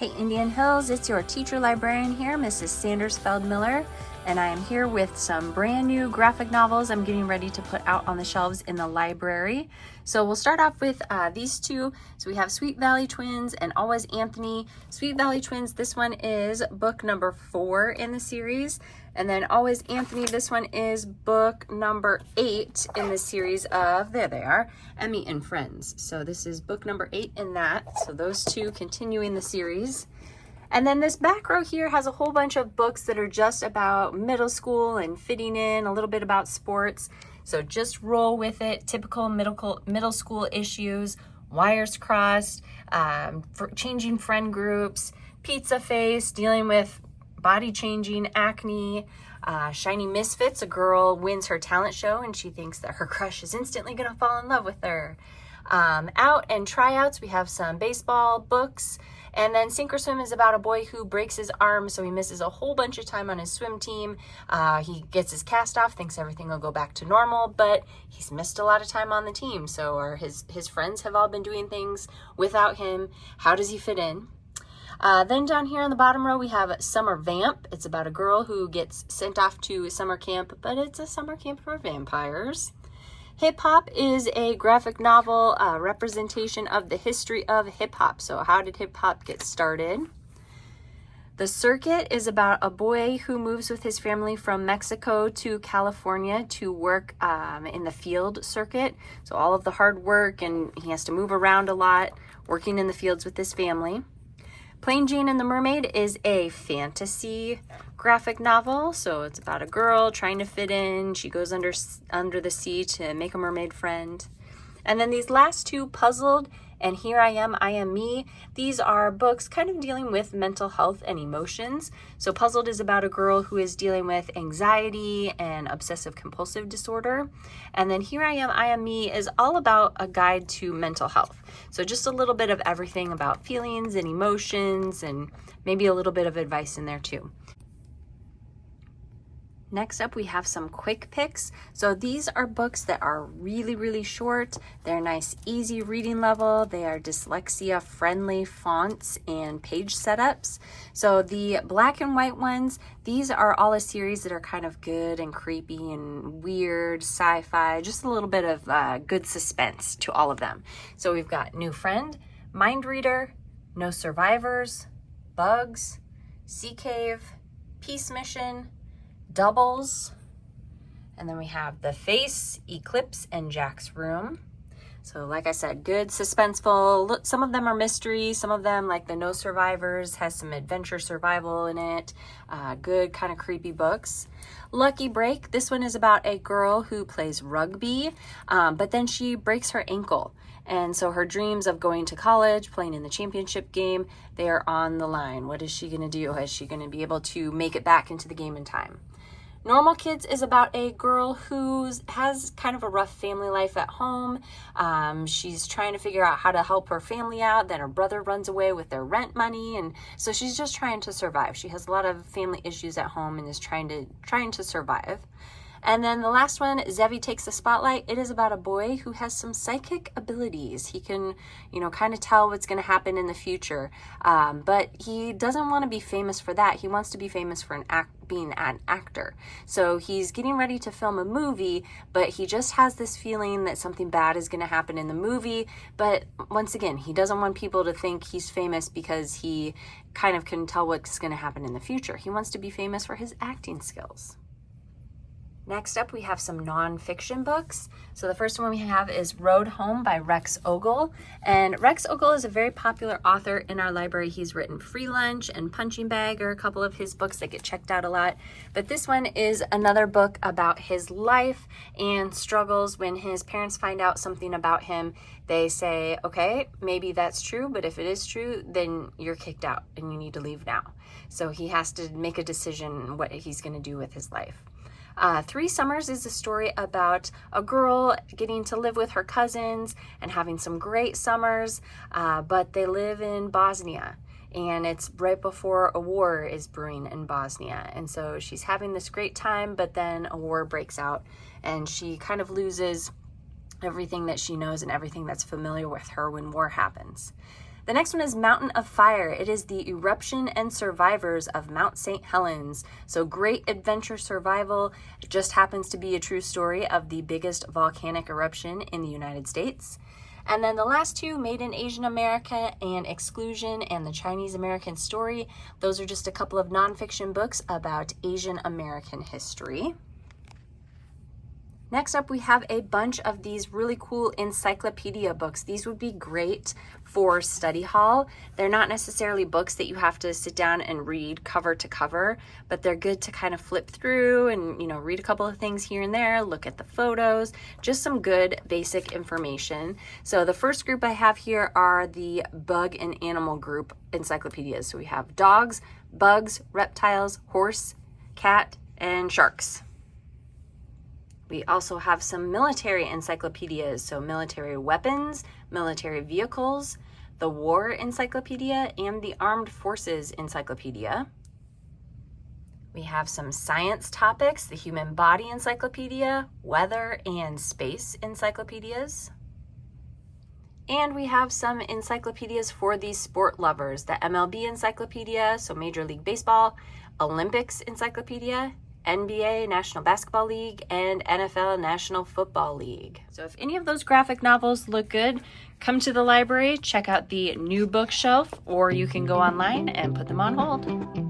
Hey Indian Hills, it's your teacher librarian here, Mrs. Sandersfeld-Miller, and I am here with some brand new graphic novels I'm getting ready to put out on the shelves in the library. So we'll start off with these two. So we have Sweet Valley Twins and Always Anthony. Sweet Valley Twins, this one is book number 4 in the series. And then Always Anthony, this one is book number 8 in the series of, there they are, Emmy and Friends. So this is book number 8 in that. So those two continuing the series. And then this back row here has a whole bunch of books that are just about middle school and fitting in, a little bit about sports. So just roll with it. Typical middle school issues, wires crossed, changing friend groups, pizza face, dealing with body changing, acne, shiny misfits. A girl wins her talent show and she thinks that her crush is instantly going to fall in love with her. Out and tryouts, we have some baseball books. And then Sink or Swim is about a boy who breaks his arm, so he misses a whole bunch of time on his swim team. He gets his cast off, thinks everything will go back to normal, but he's missed a lot of time on the team. So his friends have all been doing things without him. How does he fit in? Then down here on the bottom row, we have Summer Vamp. It's about a girl who gets sent off to summer camp, but it's a summer camp for vampires. Hip Hop is a graphic novel representation of the history of hip hop. So how did hip hop get started? The Circuit is about a boy who moves with his family from Mexico to California to work in the field circuit. So all of the hard work, and he has to move around a lot, working in the fields with his family. Plain Jane and the Mermaid is a fantasy graphic novel. So it's about a girl trying to fit in. She goes under the sea to make a mermaid friend. And then these last two, Puzzled and Here I Am Me. These are books kind of dealing with mental health and emotions. So Puzzled is about a girl who is dealing with anxiety and obsessive compulsive disorder. And then Here I Am Me is all about a guide to mental health. So just a little bit of everything about feelings and emotions, and maybe a little bit of advice in there too. Next up, we have some quick picks. So these are books that are really short. They're nice, easy reading level. They are dyslexia friendly fonts and page setups. So the black and white ones, these are all a series that are kind of good and creepy and weird, sci-fi, just a little bit of good suspense to all of them. So we've got New Friend, Mind Reader, No Survivors, Bugs, Sea Cave, Peace Mission, Doubles, and then we have The Face, Eclipse, and Jack's Room. So like I said, good, suspenseful. Some of them are mystery. Some of them, like the No Survivors, has some adventure survival in it. Good, kind of creepy books. Lucky Break. This one is about a girl who plays rugby, but then she breaks her ankle. And so her dreams of going to college, playing in the championship game, they are on the line. What is she going to do? Is she going to be able to make it back into the game in time? Normal Kids is about a girl who has kind of a rough family life at home. She's trying to figure out how to help her family out. Then her brother runs away with their rent money, and so she's just trying to survive. She has a lot of family issues at home and is trying to survive. And then the last one, Zevi Takes the Spotlight. It is about a boy who has some psychic abilities. He can, kind of tell what's going to happen in the future. But he doesn't want to be famous for that. He wants to be famous for being an actor. So he's getting ready to film a movie, but he just has this feeling that something bad is going to happen in the movie. But once again, he doesn't want people to think he's famous because he kind of can tell what's going to happen in the future. He wants to be famous for his acting skills. Next up, we have some nonfiction books. So the first one we have is Road Home by Rex Ogle. And Rex Ogle is a very popular author in our library. He's written Free Lunch and Punching Bag are a couple of his books that get checked out a lot. But this one is another book about his life and struggles. When his parents find out something about him, they say, okay, maybe that's true, but if it is true, then you're kicked out and you need to leave now. So he has to make a decision what he's going to do with his life. 3 Summers is a story about a girl getting to live with her cousins and having some great summers, but they live in Bosnia, and it's right before a war is brewing in Bosnia. And so she's having this great time, but then a war breaks out and she kind of loses everything that she knows and everything that's familiar with her when war happens. The next one is Mountain of Fire. It is the eruption and survivors of Mount St. Helens. So great adventure survival. It just happens to be a true story of the biggest volcanic eruption in the United States. And then the last two, Made in Asian America and Exclusion and the Chinese American Story. Those are just a couple of nonfiction books about Asian American history. Next up, we have a bunch of these really cool encyclopedia books. These would be great for study hall. They're not necessarily books that you have to sit down and read cover to cover, but they're good to kind of flip through and, read a couple of things here and there, look at the photos, just some good basic information. So the first group I have here are the bug and animal group encyclopedias. So we have dogs, bugs, reptiles, horse, cat, and sharks. We also have some military encyclopedias, so military weapons, military vehicles, the War Encyclopedia, and the Armed Forces Encyclopedia. We have some science topics, the Human Body Encyclopedia, Weather and Space Encyclopedias. And we have some encyclopedias for the sport lovers, the MLB Encyclopedia, so Major League Baseball, Olympics Encyclopedia, NBA, National Basketball League, and NFL National Football League. So if any of those graphic novels look good, come to the library, check out the new bookshelf, or you can go online and put them on hold.